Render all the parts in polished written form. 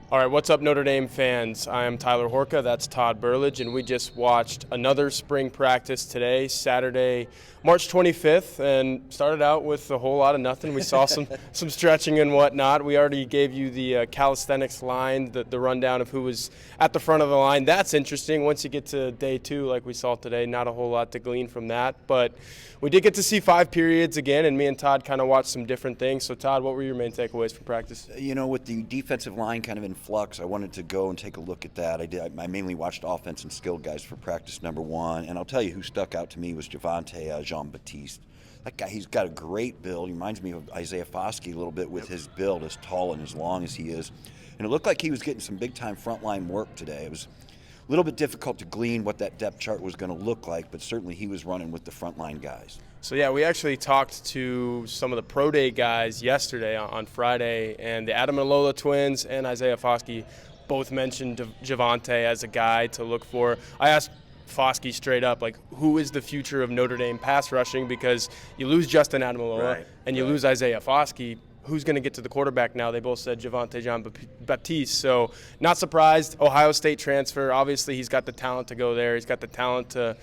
All right, what's up, Notre Dame fans? I am Tyler Horka, that's Todd Burlage, and we just watched another spring practice today, Saturday, March 25th, and started out with a whole lot of nothing. We saw some stretching and whatnot. We already gave you the calisthenics line, the rundown of who was at the front of the line. That's interesting. Once you get to day two, like we saw today, not a whole lot to glean from that, but we did get to see 5 periods again, and me and Todd kind of watched some different things. So, Todd, what were your main takeaways from practice? You know, with the defensive line kind of in flux, I wanted to go and take a look at that. I mainly watched offense and skill guys for practice number 1, and I'll tell you who stuck out to me was Javonte Jean-Baptiste. That guy, he's got a great build. He reminds me of Isaiah Foskey a little bit with his build, as tall and as long as he is. And it looked like he was getting some big-time frontline work today. It was a little bit difficult to glean what that depth chart was going to look like, but certainly he was running with the frontline guys. So, yeah, we actually talked to some of the Pro Day guys yesterday on Friday, and the Adam and Lola twins and Isaiah Foskey both mentioned Javonte as a guy to look for. I asked Foskey straight up, like, who is the future of Notre Dame pass rushing? Because you lose Justin Adamilola and you lose Isaiah Foskey. Who's going to get to the quarterback now? They both said Javonte Jean-Baptiste. So not surprised. Ohio State transfer. Obviously, he's got the talent to go there. He's got the talent to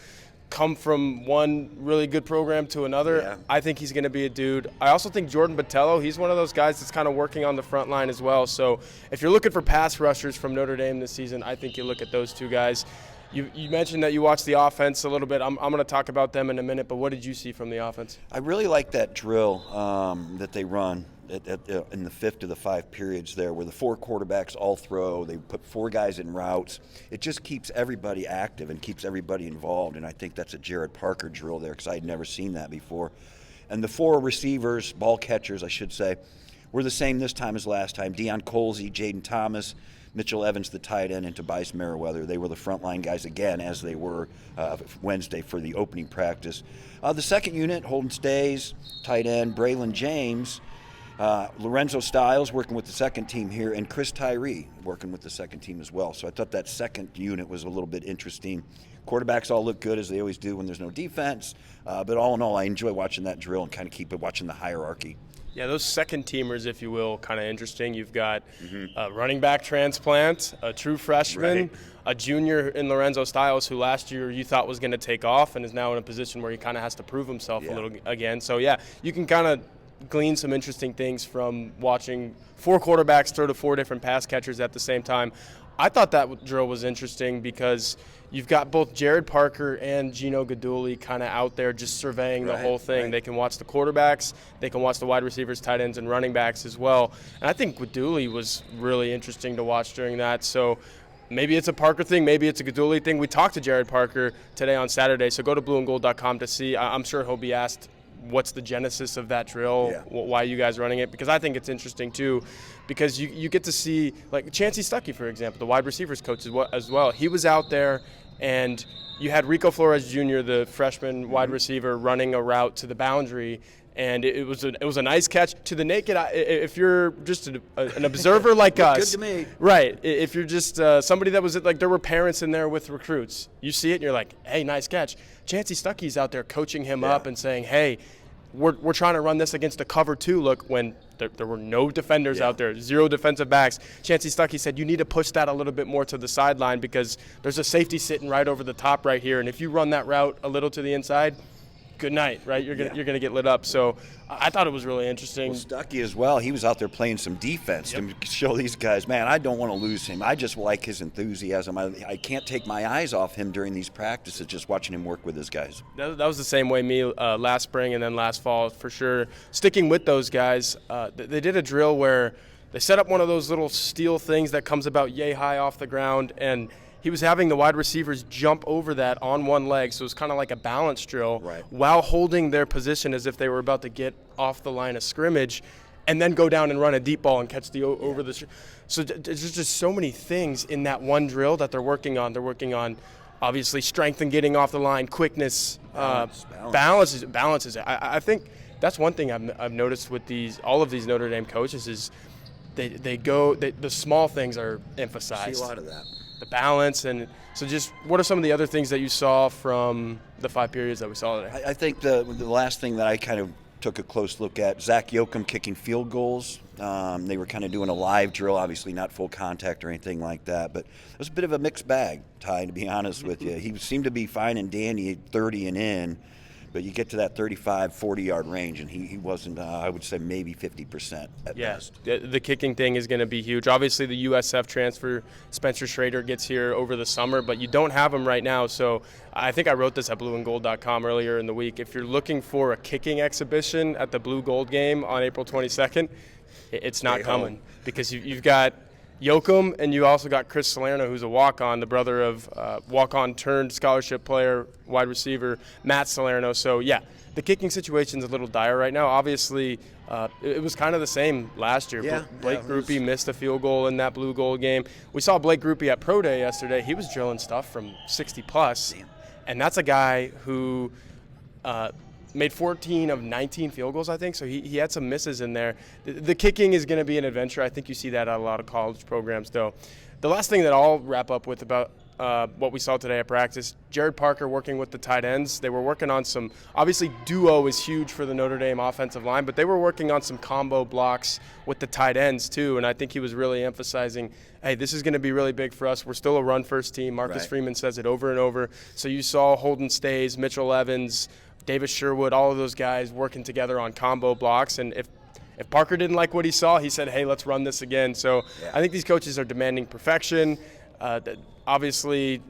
come from one really good program to another. Yeah. I think he's going to be a dude. I also think Jordan Botelho, he's one of those guys that's kind of working on the front line as well. So if you're looking for pass rushers from Notre Dame this season, I think you look at those two guys. You mentioned that you watched the offense a little bit. I'm going to talk about them in a minute, but what did you see from the offense? I really like that drill that they run in the 5th of the 5 periods there, where the 4 quarterbacks all throw. They put 4 guys in routes. It just keeps everybody active and keeps everybody involved, and I think that's a Jared Parker drill there because I had never seen that before. And the 4 receivers, ball catchers, I should say, were the same this time as last time. Deion Colsey, Jaden Thomas, Mitchell Evans, the tight end, and Tobias Merriweather. They were the frontline guys again, as they were Wednesday for the opening practice. The second unit, Holden Stays, tight end, Braylon James, Lorenzo Stiles working with the second team here, and Chris Tyree working with the second team as well. So I thought that second unit was a little bit interesting. Quarterbacks all look good, as they always do when there's no defense. But all in all, I enjoy watching that drill and kind of watching the hierarchy. Yeah, those second-teamers, if you will, kind of interesting. You've got a running back transplant, a true freshman, a junior in Lorenzo Stiles, who last year you thought was going to take off and is now in a position where he kind of has to prove himself a little again. So, yeah, you can kind of glean some interesting things from watching 4 quarterbacks throw to 4 different pass catchers at the same time. I thought that drill was interesting because you've got both Jared Parker and Gino Guidugli kind of out there just surveying the whole thing. They can watch the quarterbacks, they can watch the wide receivers, tight ends, and running backs as well. And I think Guidugli was really interesting to watch during that. So maybe it's a Parker thing, maybe it's a Guidugli thing. We talked to Jared Parker today on Saturday, so go to blueandgold.com to see. I'm sure he'll be asked what's the genesis of that drill, why you guys running it, because I think it's interesting too, because you get to see, like Chancey Stuckey, for example, the wide receivers coach as well. He was out there, and you had Rico Flores Jr., the freshman wide receiver, running a route to the boundary, and it was a nice catch to the naked eye. If you're just an observer like us, good to me. Right? If you're just somebody that was like, there were parents in there with recruits, you see it and you're like, hey, nice catch. Chancey Stuckey's out there coaching him up and saying, hey, we're trying to run this against a cover 2 look when there were no defenders out there, 0 defensive backs. Chancey Stuckey said, you need to push that a little bit more to the sideline because there's a safety sitting right over the top right here, and if you run that route a little to the inside, good night, right? You're gonna get lit up. So I thought it was really interesting. Well, Stuckey as well. He was out there playing some defense to show these guys, man, I don't want to lose him. I just like his enthusiasm. I can't take my eyes off him during these practices, just watching him work with his guys. That was the same way me last spring and then last fall for sure. Sticking with those guys, they did a drill where they set up one of those little steel things that comes about yay high off the ground, and he was having the wide receivers jump over that on one leg, so it was kind of like a balance drill while holding their position as if they were about to get off the line of scrimmage and then go down and run a deep ball and catch the over the – so there's just so many things in that one drill that they're working on. They're working on, obviously, strength and getting off the line, quickness, balance. I think that's one thing I've noticed with all of these Notre Dame coaches is the small things are emphasized. I see a lot of that. The balance, and so just what are some of the other things that you saw from the 5 periods that we saw today? I think the last thing that I kind of took a close look at Zach Yoakum kicking field goals. They were kind of doing a live drill, obviously not full contact or anything like that, but it was a bit of a mixed bag, Ty, to be honest with you. He seemed to be fine and dandy 30 and in, but you get to that 35, 40-yard range, and he wasn't, I would say, maybe 50% at best. The kicking thing is going to be huge. Obviously, the USF transfer, Spencer Schrader, gets here over the summer, but you don't have him right now. So I think I wrote this at blueandgold.com earlier in the week. If you're looking for a kicking exhibition at the Blue Gold game on April 22nd, it's not coming because you've got Yoakum, and you also got Chris Salerno, who's a walk-on, the brother of walk-on turned scholarship player, wide receiver, Matt Salerno. So, yeah, the kicking situation's a little dire right now. Obviously, it was kind of the same last year. Yeah, Blake Grupe missed a field goal in that Blue Gold game. We saw Blake Grupe at Pro Day yesterday. He was drilling stuff from 60-plus, and that's a guy who made 14 of 19 field goals, I think, so he had some misses in there. The kicking is going to be an adventure. I think you see that at a lot of college programs, though. The last thing that I'll wrap up with about what we saw today at practice, Jared Parker working with the tight ends. They were working on some, obviously duo is huge for the Notre Dame offensive line, but they were working on some combo blocks with the tight ends too, and I think he was really emphasizing, hey, this is going to be really big for us. We're still a run-first team. Marcus Freeman says it over and over. So you saw Holden Stays, Mitchell Evans, Davis Sherwood, all of those guys working together on combo blocks. And if Parker didn't like what he saw, he said, hey, let's run this again. So I think these coaches are demanding perfection. Obviously,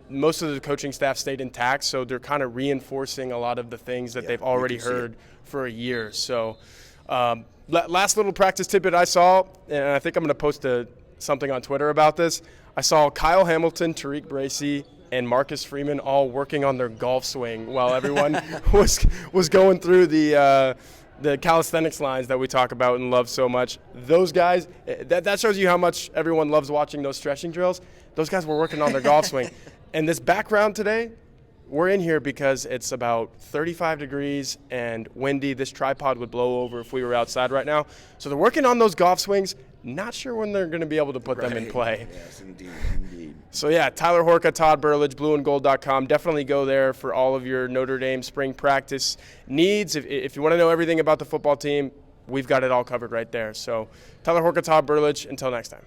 most of the coaching staff stayed intact, so they're kind of reinforcing a lot of the things that they've already heard for a year. So last little practice tidbit I saw, and I think I'm going to post something on Twitter about this. I saw Kyle Hamilton, Tariq Bracy, and Marcus Freeman all working on their golf swing while everyone was going through the calisthenics lines that we talk about and love so much. Those guys, that shows you how much everyone loves watching those stretching drills. Those guys were working on their golf swing. And this background today, we're in here because it's about 35 degrees and windy. This tripod would blow over if we were outside right now. So they're working on those golf swings. Not sure when they're going to be able to put them in play. Yes, indeed. So, yeah, Tyler Horka, Todd Burlage, blueandgold.com. Definitely go there for all of your Notre Dame spring practice needs. If you want to know everything about the football team, we've got it all covered right there. So, Tyler Horka, Todd Burlage, until next time.